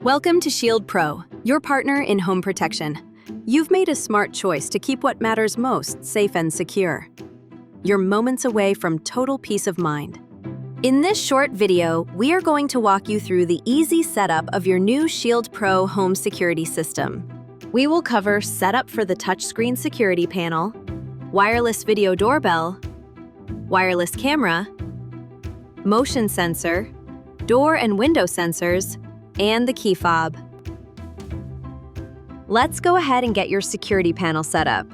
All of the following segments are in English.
Welcome to ShieldPro, your partner in home protection. You've made a smart choice to keep what matters most safe and secure. You're moments away from total peace of mind. In this short video, we are going to walk you through the easy setup of your new ShieldPro home security system. We will cover setup for the touchscreen security panel, wireless video doorbell, wireless camera, motion sensor, door and window sensors, and the key fob. Let's go ahead and get your security panel set up.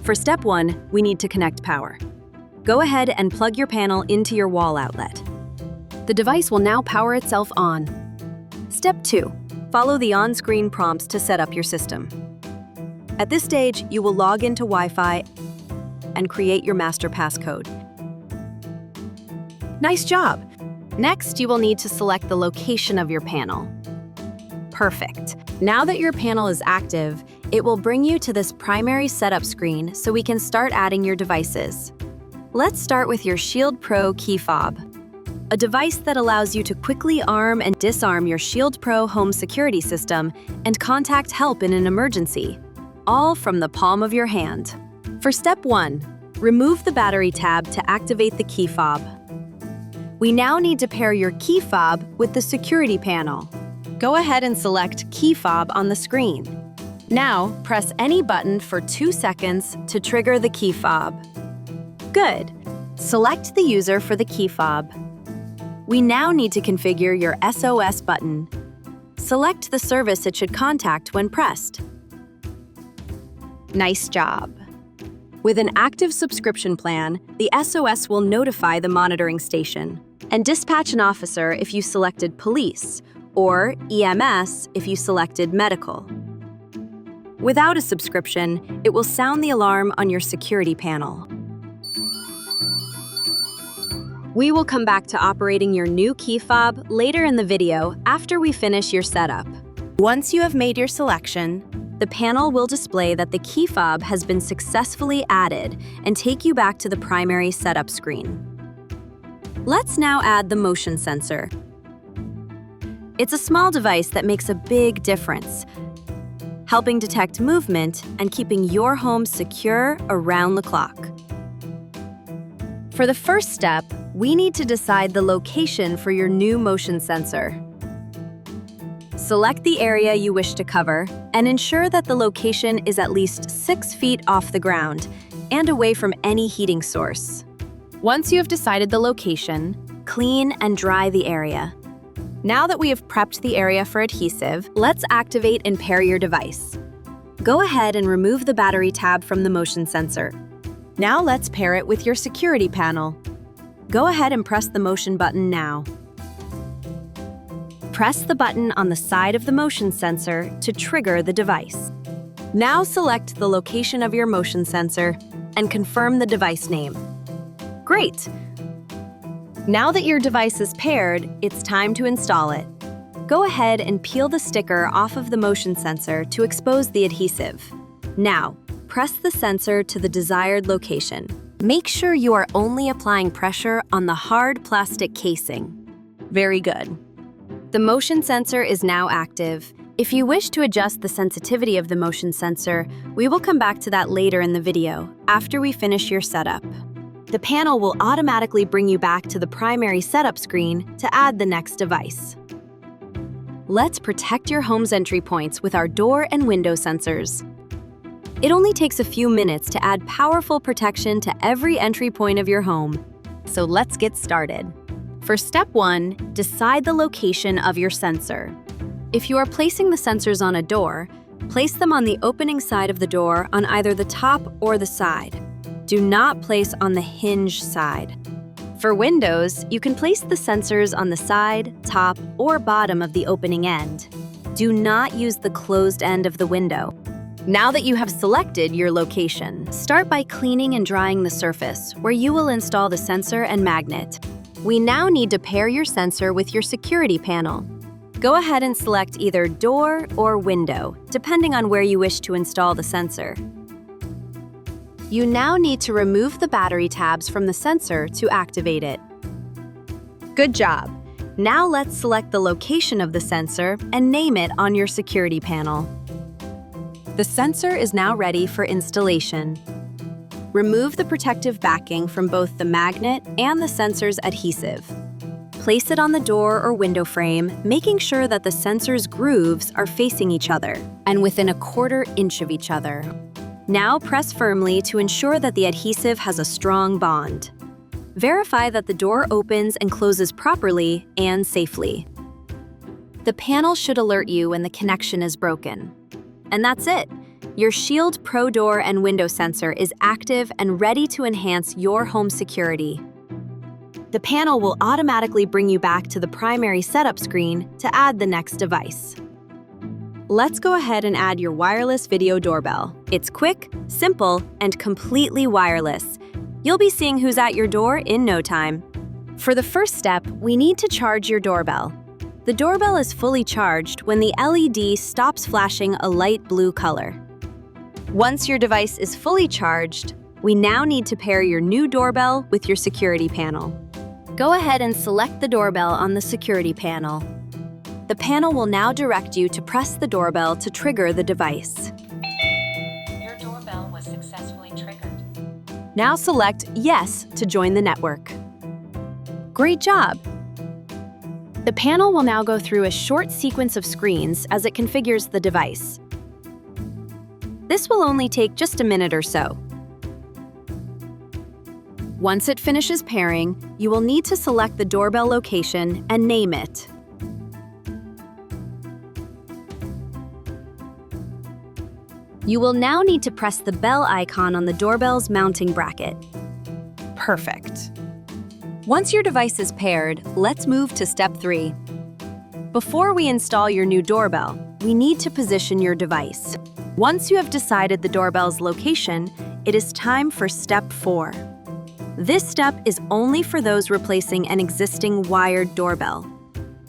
For step 1, we need to connect power. Go ahead and plug your panel into your wall outlet. The device will now power itself on. Step 2, follow the on-screen prompts to set up your system. At this stage, you will log into Wi-Fi and create your master passcode. Nice job! Next, you will need to select the location of your panel. Perfect. Now that your panel is active, it will bring you to this primary setup screen so we can start adding your devices. Let's start with your ShieldPro key fob, a device that allows you to quickly arm and disarm your ShieldPro home security system and contact help in an emergency, all from the palm of your hand. For step 1, remove the battery tab to activate the key fob. We now need to pair your key fob with the security panel. Go ahead and select key fob on the screen. Now, press any button for 2 seconds to trigger the key fob. Good. Select the user for the key fob. We now need to configure your SOS button. Select the service it should contact when pressed. Nice job. With an active subscription plan, the SOS will notify the monitoring station and dispatch an officer if you selected police, or EMS if you selected medical. Without a subscription, it will sound the alarm on your security panel. We will come back to operating your new key fob later in the video after we finish your setup. Once you have made your selection, the panel will display that the key fob has been successfully added and take you back to the primary setup screen. Let's now add the motion sensor. It's a small device that makes a big difference, helping detect movement and keeping your home secure around the clock. For the first step, we need to decide the location for your new motion sensor. Select the area you wish to cover and ensure that the location is at least 6 feet off the ground and away from any heating source. Once you have decided the location, clean and dry the area. Now that we have prepped the area for adhesive, let's activate and pair your device. Go ahead and remove the battery tab from the motion sensor. Now let's pair it with your security panel. Go ahead and press the motion button now. Press the button on the side of the motion sensor to trigger the device. Now select the location of your motion sensor and confirm the device name. Great! Now that your device is paired, it's time to install it. Go ahead and peel the sticker off of the motion sensor to expose the adhesive. Now, press the sensor to the desired location. Make sure you are only applying pressure on the hard plastic casing. Very good. The motion sensor is now active. If you wish to adjust the sensitivity of the motion sensor, we will come back to that later in the video, after we finish your setup. The panel will automatically bring you back to the primary setup screen to add the next device. Let's protect your home's entry points with our door and window sensors. It only takes a few minutes to add powerful protection to every entry point of your home. So let's get started. For step 1, decide the location of your sensor. If you are placing the sensors on a door, place them on the opening side of the door on either the top or the side. Do not place on the hinge side. For windows, you can place the sensors on the side, top, or bottom of the opening end. Do not use the closed end of the window. Now that you have selected your location, start by cleaning and drying the surface, where you will install the sensor and magnet. We now need to pair your sensor with your security panel. Go ahead and select either door or window, depending on where you wish to install the sensor. You now need to remove the battery tabs from the sensor to activate it. Good job! Now let's select the location of the sensor and name it on your security panel. The sensor is now ready for installation. Remove the protective backing from both the magnet and the sensor's adhesive. Place it on the door or window frame, making sure that the sensor's grooves are facing each other and within 1/4 inch of each other. Now press firmly to ensure that the adhesive has a strong bond. Verify that the door opens and closes properly and safely. The panel should alert you when the connection is broken. And that's it. Your ShieldPro door and window sensor is active and ready to enhance your home security. The panel will automatically bring you back to the primary setup screen to add the next device. Let's go ahead and add your wireless video doorbell. It's quick, simple, and completely wireless. You'll be seeing who's at your door in no time. For the first step, we need to charge your doorbell. The doorbell is fully charged when the LED stops flashing a light blue color. Once your device is fully charged, we now need to pair your new doorbell with your security panel. Go ahead and select the doorbell on the security panel. The panel will now direct you to press the doorbell to trigger the device. Your doorbell was successfully triggered. Now select Yes to join the network. Great job! The panel will now go through a short sequence of screens as it configures the device. This will only take just a minute or so. Once it finishes pairing, you will need to select the doorbell location and name it. You will now need to press the bell icon on the doorbell's mounting bracket. Perfect. Once your device is paired, let's move to step 3. Before we install your new doorbell, we need to position your device. Once you have decided the doorbell's location, it is time for step 4. This step is only for those replacing an existing wired doorbell.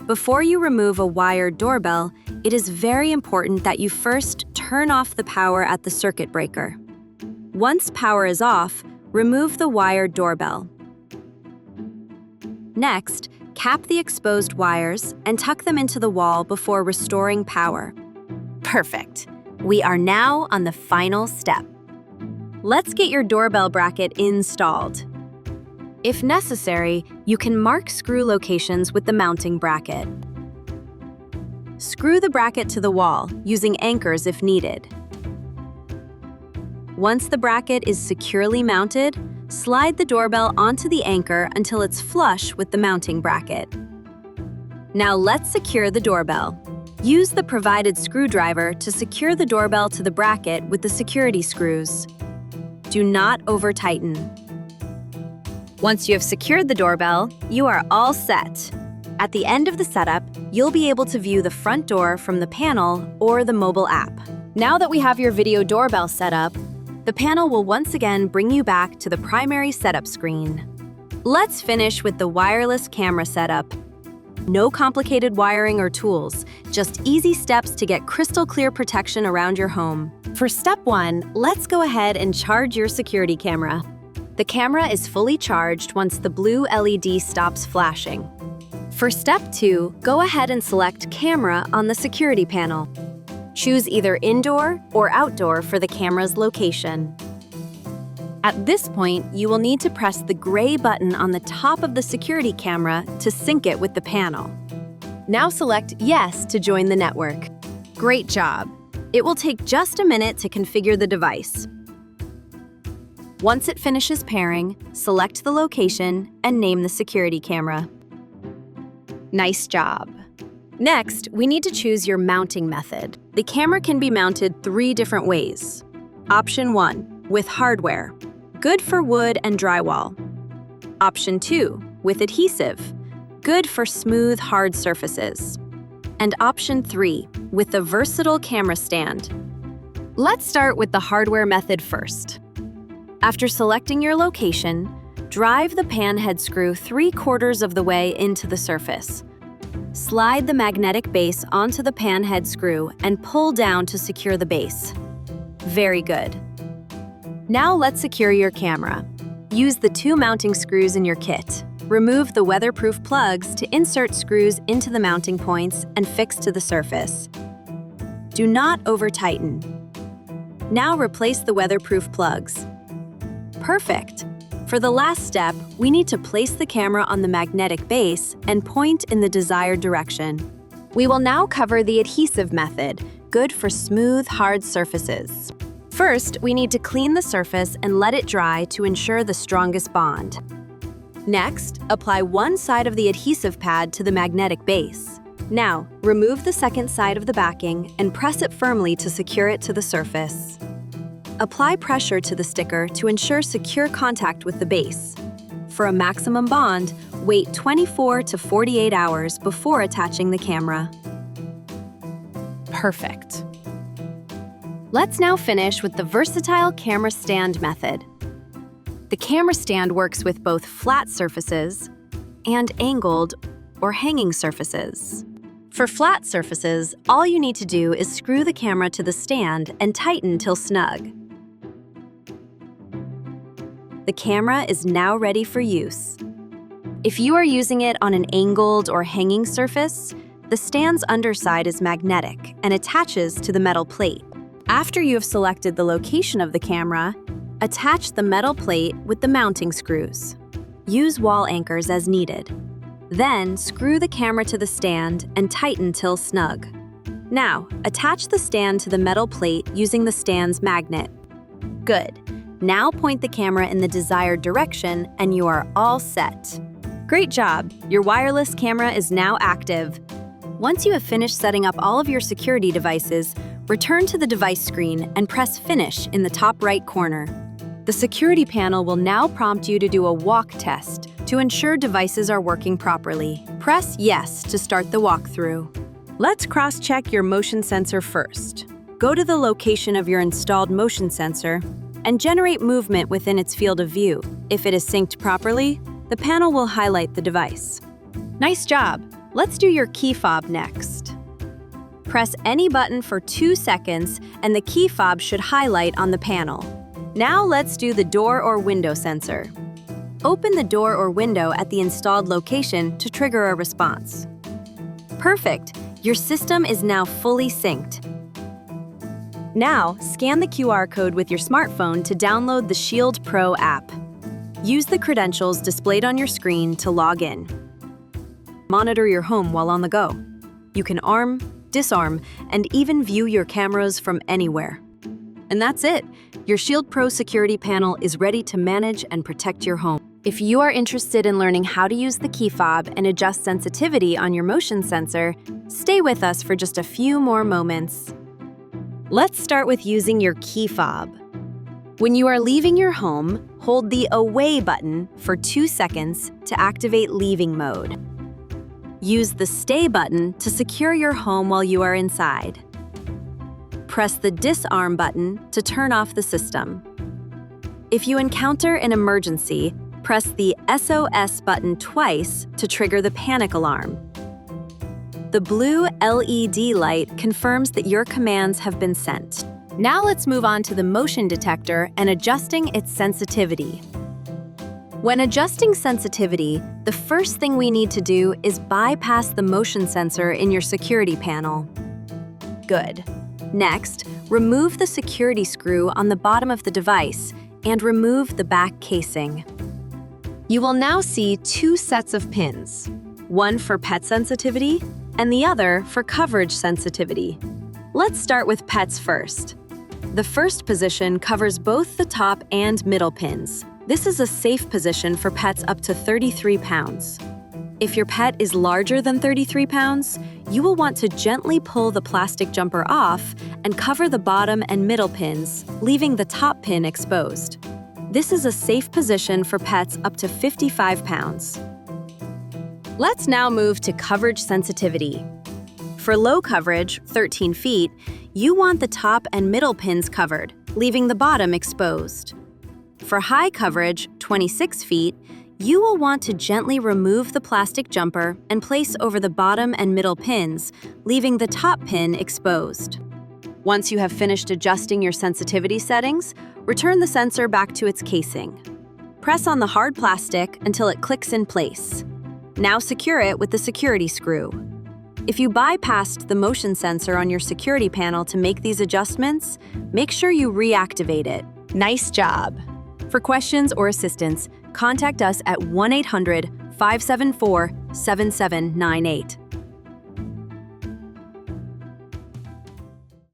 Before you remove a wired doorbell, it is very important that you first turn off the power at the circuit breaker. Once power is off, remove the wired doorbell. Next, cap the exposed wires and tuck them into the wall before restoring power. Perfect. We are now on the final step. Let's get your doorbell bracket installed. If necessary, you can mark screw locations with the mounting bracket. Screw the bracket to the wall, using anchors if needed. Once the bracket is securely mounted, slide the doorbell onto the anchor until it's flush with the mounting bracket. Now let's secure the doorbell. Use the provided screwdriver to secure the doorbell to the bracket with the security screws. Do not over-tighten. Once you have secured the doorbell, you are all set. At the end of the setup, you'll be able to view the front door from the panel or the mobile app. Now that we have your video doorbell set up, the panel will once again bring you back to the primary setup screen. Let's finish with the wireless camera setup. No complicated wiring or tools, just easy steps to get crystal clear protection around your home. For step 1, let's go ahead and charge your security camera. The camera is fully charged once the blue LED stops flashing. For step 2, go ahead and select Camera on the security panel. Choose either indoor or outdoor for the camera's location. At this point, you will need to press the gray button on the top of the security camera to sync it with the panel. Now select Yes to join the network. Great job! It will take just a minute to configure the device. Once it finishes pairing, select the location and name the security camera. Nice job! Next, we need to choose your mounting method. The camera can be mounted 3 different ways. Option 1, with hardware. Good for wood and drywall. Option 2, with adhesive. Good for smooth, hard surfaces. And option 3, with a versatile camera stand. Let's start with the hardware method first. After selecting your location, drive the pan head screw 3/4 of the way into the surface. Slide the magnetic base onto the pan head screw and pull down to secure the base. Very good. Now let's secure your camera. Use the 2 mounting screws in your kit. remove the weatherproof plugs to insert screws into the mounting points and fix to the surface. Do not over-tighten. Now replace the weatherproof plugs. Perfect! For the last step, we need to place the camera on the magnetic base and point in the desired direction. We will now cover the adhesive method, good for smooth, hard surfaces. First, we need to clean the surface and let it dry to ensure the strongest bond. Next, apply one side of the adhesive pad to the magnetic base. Now, remove the second side of the backing and press it firmly to secure it to the surface. Apply pressure to the sticker to ensure secure contact with the base. For a maximum bond, wait 24 to 48 hours before attaching the camera. Perfect. Let's now finish with the versatile camera stand method. The camera stand works with both flat surfaces and angled or hanging surfaces. For flat surfaces, all you need to do is screw the camera to the stand and tighten till snug. The camera is now ready for use. If you are using it on an angled or hanging surface, the stand's underside is magnetic and attaches to the metal plate. After you have selected the location of the camera, attach the metal plate with the mounting screws. Use wall anchors as needed. Then, screw the camera to the stand and tighten till snug. Now, attach the stand to the metal plate using the stand's magnet. Good. Now point the camera in the desired direction and you are all set. Great job! Your wireless camera is now active. Once you have finished setting up all of your security devices, return to the device screen and press Finish in the top right corner. The security panel will now prompt you to do a walk test to ensure devices are working properly. Press Yes to start the walkthrough. Let's cross-check your motion sensor first. Go to the location of your installed motion sensor and generate movement within its field of view. If it is synced properly, the panel will highlight the device. Nice job! Let's do your key fob next. Press any button for 2 seconds and the key fob should highlight on the panel. Now let's do the door or window sensor. Open the door or window at the installed location to trigger a response. Perfect! Your system is now fully synced. Now, scan the QR code with your smartphone to download the ShieldPro app. Use the credentials displayed on your screen to log in. Monitor your home while on the go. You can arm, disarm, and even view your cameras from anywhere. And that's it. Your ShieldPro security panel is ready to manage and protect your home. If you are interested in learning how to use the key fob and adjust sensitivity on your motion sensor, stay with us for just a few more moments. Let's start with using your key fob. When you are leaving your home, hold the Away button for 2 seconds to activate leaving mode. Use the Stay button to secure your home while you are inside. Press the Disarm button to turn off the system. If you encounter an emergency, press the SOS button twice to trigger the panic alarm. The blue LED light confirms that your commands have been sent. Now let's move on to the motion detector and adjusting its sensitivity. When adjusting sensitivity, the first thing we need to do is bypass the motion sensor in your security panel. Good. Next, remove the security screw on the bottom of the device and remove the back casing. You will now see 2 sets of pins, one for pet sensitivity and the other for coverage sensitivity. Let's start with pets first. The first position covers both the top and middle pins. This is a safe position for pets up to 33 pounds. If your pet is larger than 33 pounds, you will want to gently pull the plastic jumper off and cover the bottom and middle pins, leaving the top pin exposed. This is a safe position for pets up to 55 pounds. Let's now move to coverage sensitivity. For low coverage, 13 feet, you want the top and middle pins covered, leaving the bottom exposed. For high coverage, 26 feet, you will want to gently remove the plastic jumper and place over the bottom and middle pins, leaving the top pin exposed. Once you have finished adjusting your sensitivity settings, return the sensor back to its casing. Press on the hard plastic until it clicks in place. Now secure it with the security screw. If you bypassed the motion sensor on your security panel to make these adjustments, make sure you reactivate it. Nice job! For questions or assistance, contact us at 1-800-574-7798.